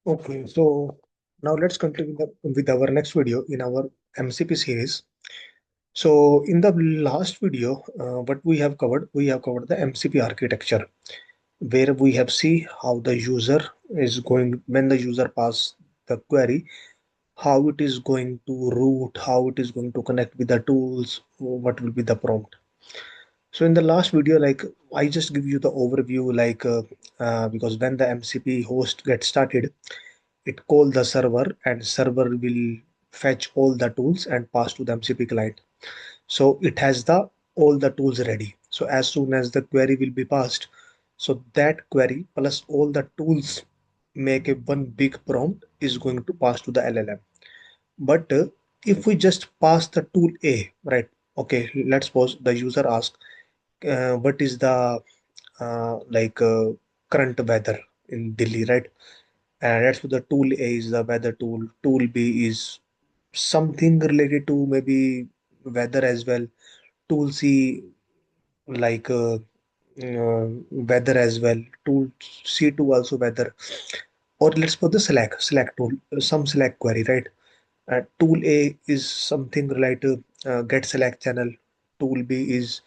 Okay, so now let's continue with our next video in our MCP series. So in the last video, what we have covered the MCP architecture, where we have see how the user is going when the user pass the query, how it is going to route, how it is going to connect with the tools, what will be the prompt. So in the last video, like I just give you the overview, because when the MCP host gets started, it call the server and server will fetch all the tools and pass to the MCP client. So it has the all the tools ready. So as soon as the query will be passed, so that query plus all the tools make a one big prompt is going to pass to the LLM. But if we just pass the tool A, right? Okay, let's suppose the user asks, what is the current weather in Delhi, right? And that's what the tool A is the weather tool. Tool B is something related to maybe weather as well. Tool C like weather as well. Tool C2 also weather. Or let's put the Slack tool, some Slack query, right? Tool A is something related to get Slack channel. Tool B is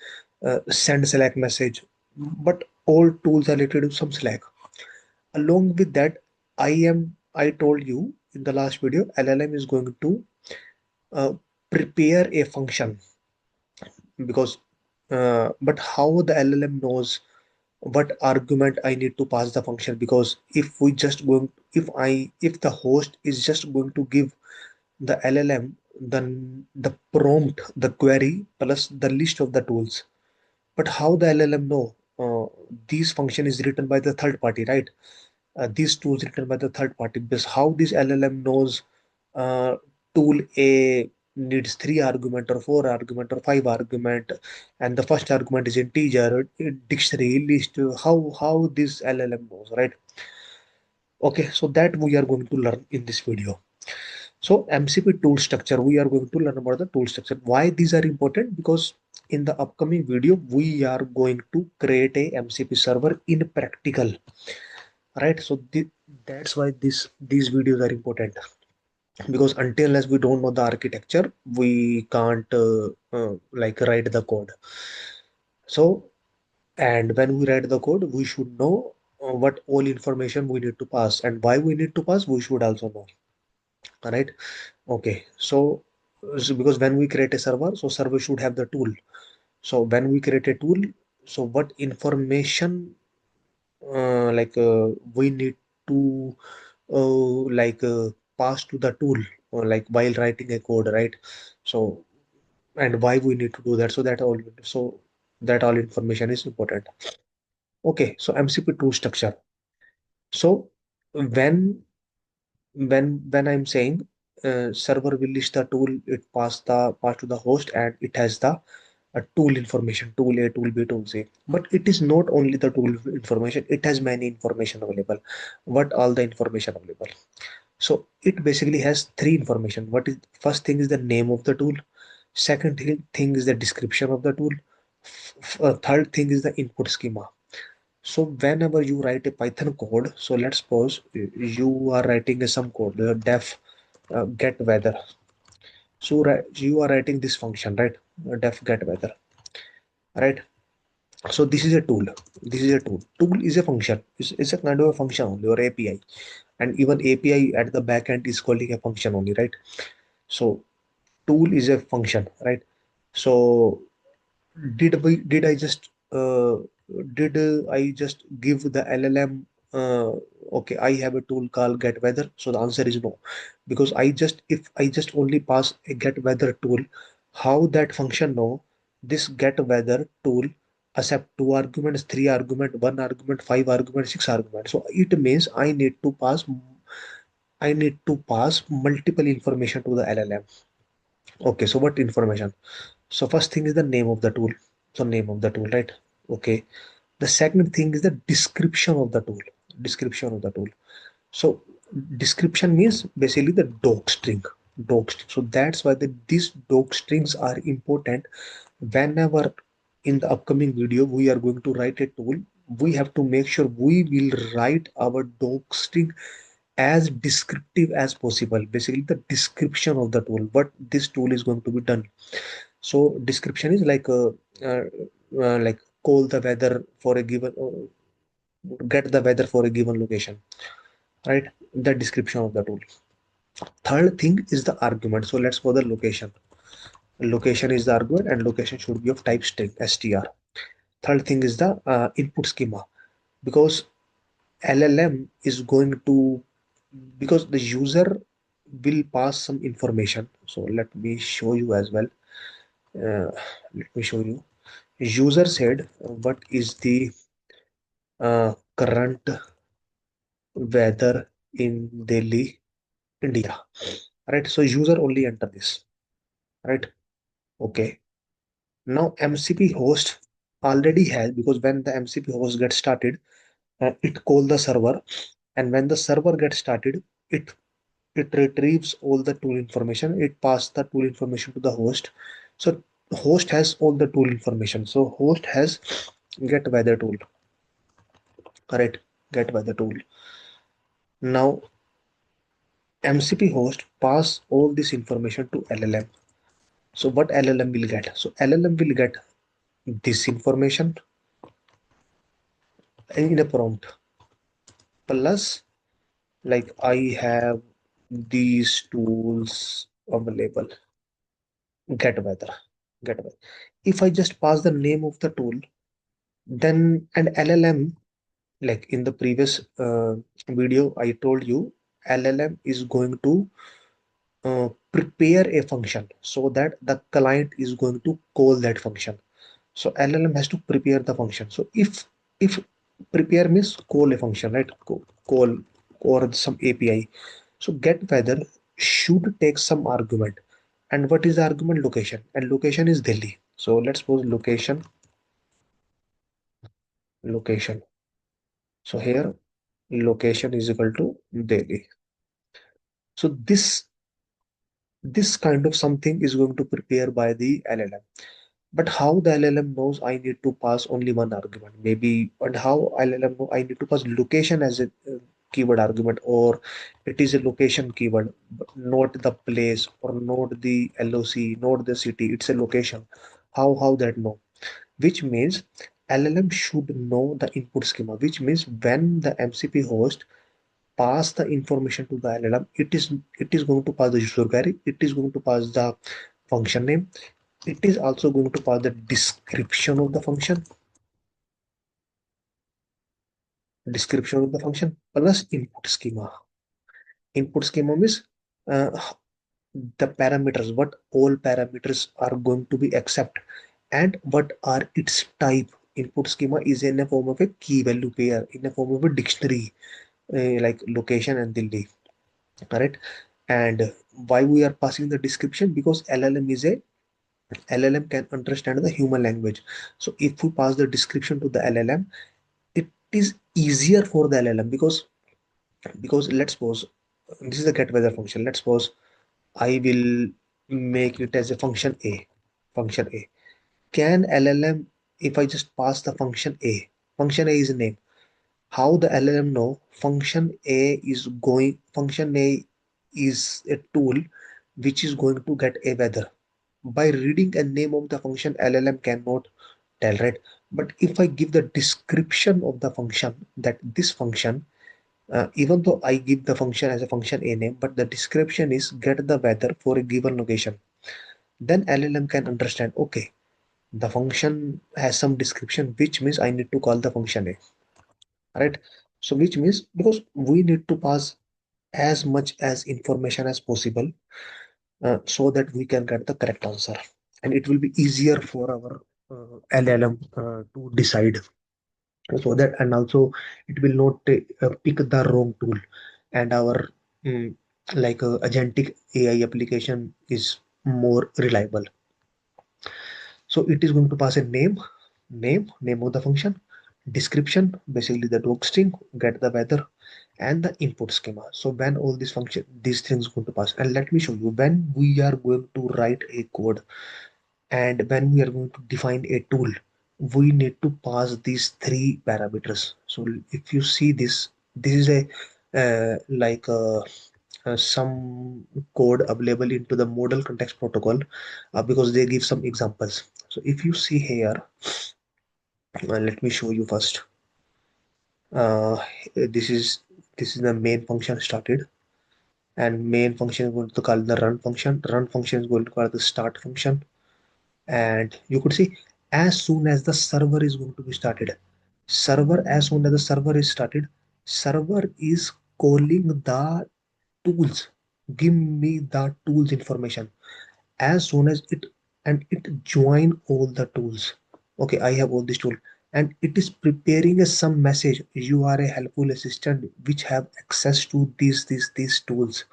send Slack message. But all tools are related to some Slack. Along with that, I told you in the last video, LLM is going to uh, prepare a function because but how the LLM knows what argument I need to pass the function, because if the host is just going to give the LLM then the prompt, the query plus the list of the tools, but how the LLM know these function is written by the third party, right? These tools written by the third party, because how this LLM knows uh, tool A needs three argument or four argument or five argument, and the first argument is integer, dictionary, list. How this LLM knows, right? Okay, so that we are going to learn in this video. So MCP tool structure, we are going to learn about the tool structure. Why these are important? Because in the upcoming video, we are going to create a MCP server in practical, right? So that's why these videos are important, because until unless we don't know the architecture, we can't write the code. So and when we write the code, we should know what all information we need to pass and why we need to pass, we should also know, right? Okay, so because when we create a server, so server should have the tool. So when we create a tool, so what information we need to pass to the tool, or like while writing a code, right? So and why we need to do that, so that all information is important. Okay, so MCP tool structure. So when when I'm saying server will list the tool, it pass to the host and it has the tool information, tool A, tool B, tool C. But it is not only the tool information, it has many information available. What all the information available? So it basically has three information. What is first thing is the name of the tool. Second thing is the description of the tool. Third thing is the input schema. So whenever you write a Python code, so let's suppose you are writing some code, def get weather. So you are writing this function, right? Def get weather, right? So this is a tool. This is a tool. Tool is a function. It's a kind of a function only, or API, and even API at the back end is calling a function only, right? So tool is a function, right? So did I just give the LLM okay, I have a tool called get weather? So the answer is no, because if I just only pass a get weather tool, how that function know this get weather tool accept two arguments, three argument, one argument, five argument, six argument? So it means I need to pass multiple information to the LLM. Okay, so what information? So first thing is the name of the tool. So name of the tool, right? Okay. The second thing is the description of the tool. Description of the tool. So description means basically the doc string. Doc string. So that's why these doc strings are important. Whenever in the upcoming video we are going to write a tool, we have to make sure we will write our doc string as descriptive as possible. Basically, the description of the tool, what this tool is going to be done. So description is uh, like call the weather for a given, get the weather for a given location, right? The description of the tool. Third thing is the argument. So let's go the location. Location is the argument, and location should be of type string str. Third thing is the input schema, because LLM is going to, because the user will pass some information. So let me show you as well. Let me show you. User said, what is the current weather in Delhi, India? Right. So user only enter this. Right. Okay. Now MCP host already has, because when the MCP host gets started, it call the server, and when the server gets started, it it retrieves all the tool information. It passes the tool information to the host. So host has all the tool information. So host has get weather tool, correct? Get weather tool. Now MCP host pass all this information to LLM. So what LLM will get? So LLM will get this information in a prompt, plus like I have these tools available. Get weather, get weather. If I just pass the name of the tool, then an LLM, like in the previous video, I told you LLM is going to prepare a function so that the client is going to call that function. So LLM has to prepare the function. So if prepare means call a function, right? Call or some API. So get weather should take some argument. And what is the argument? Location. And location is Delhi. So let's suppose location, location. So here location is equal to Delhi. So this kind of something is going to prepare by the LLM. But how the LLM knows I need to pass only one argument? Maybe, and how LLM know I need to pass location as a keyword argument, or it is a location keyword, but not the place or not the LOC, not the city. It's a location. How that know? Which means LLM should know the input schema. Which means when the MCP host pass the information to the LLM, it is going to pass the user query. It is going to pass the function name. It is also going to pass the description of the function, plus input schema. Input schema means uh, the parameters, what all parameters are going to be accept, and what are its type. Input schema is in a form of a key value pair, in a form of a dictionary, like location and Delhi, correct? And why we are passing the description? Because LLM can understand the human language. So if we pass the description to the LLM, it is easier for the LLM, because let's suppose this is the get weather function. Let's suppose I will make it as a function A. Function A. Can LLM, if I just pass the function A is a name. How the LLM know function A is a tool which is going to get a weather? By reading a name of the function, LLM cannot tell, right? But if I give the description of the function, that this function, even though I give the function as a function a name, but the description is get the weather for a given location, then LLM can understand, okay, the function has some description, which means I need to call the function a, right? So which means, because we need to pass as much as information as possible, so that we can get the correct answer, and it will be easier for our LLM to decide, so that, and also it will not pick the wrong tool, and our mm, agentic AI application is more reliable. So it is going to pass a name of the function, description, basically the dog string, get the weather, and the input schema. So when all these things going to pass, and let me show you, when we are going to write a code, and when we are going to define a tool, we need to pass these three parameters. So if you see this, this is a like some code available into the model context protocol, because they give some examples. So if you see here, let me show you first. uh, this is the main function started, and main function is going to call the run function is going to call the start function. And you could see, as soon as the server is going to be started, as soon as the server is started, server is calling the tools, give me the tools information. As soon as it, and it join all the tools. Okay, I have all this tool, and it is preparing a some message, you are a helpful assistant which have access to these tools.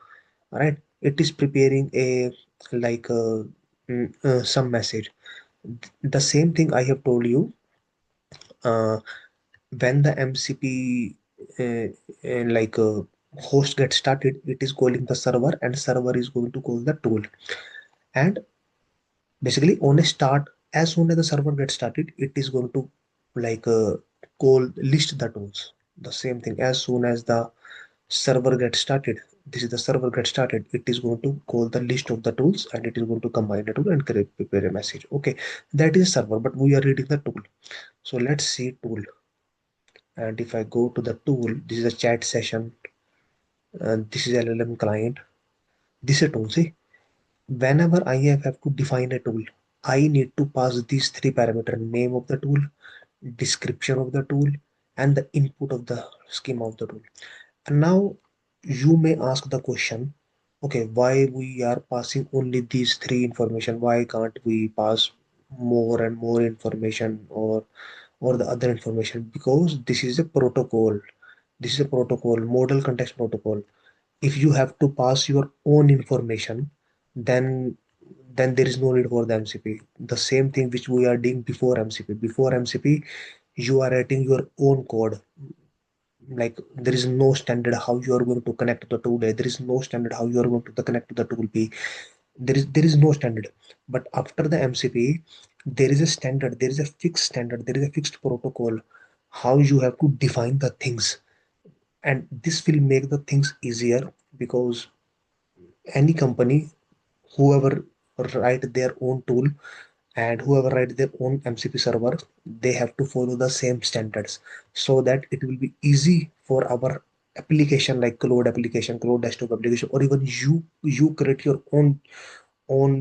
All right, it is preparing a like some message. The same thing I have told you, uh, when the MCP host gets started, it is calling the server, and server is going to call the tool. And basically on a start, as soon as the server gets started, it is going to like call list the tools. The same thing, as soon as the server gets started, this is the server gets started, it is going to call the list of the tools, and it is going to combine the tool and create prepare a message. Okay, that is server, but we are reading the tool. So let's see tool. And if I go to the tool, this is a chat session, and this is LLM client. This is a tool. See, whenever I have to define a tool, I need to pass these three parameters: name of the tool, description of the tool, and the input of the schema of the tool. And now you may ask the question, okay, why we are passing only these three information? Why can't we pass more and more information, or the other information? Because this is a protocol. This is a protocol, model context protocol. If you have to pass your own information, then there is no need for the MCP. The same thing which we are doing before MCP. Before MCP, you are writing your own code. Like there is no standard how you are going to connect to the tool A. There is no standard how you are going to connect to the tool B. There is no standard. But after the MCP, there is a standard. There is a fixed standard. There is a fixed protocol how you have to define the things, and this will make the things easier, because any company, whoever write their own tool and whoever write their own MCP server, they have to follow the same standards, so that it will be easy for our application, like cloud application, cloud desktop application, or even you create your own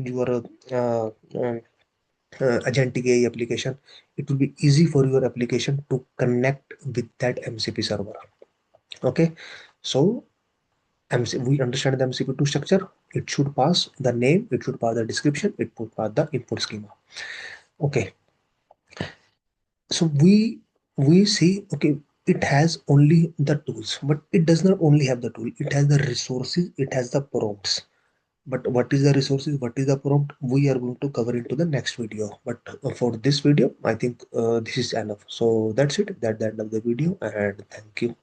your agentic AI application. It will be easy for your application to connect with that MCP server. Okay, so we understand the MCP tool structure. It should pass the name, it should pass the description, it should pass the input schema. Okay, so we see, okay, it has only the tools, but it does not only have the tool. It has the resources, it has the prompts. But what is the resources? What is the prompt? We are going to cover into the next video. But for this video, I think this is enough. So that's it. That's the end of the video, and thank you.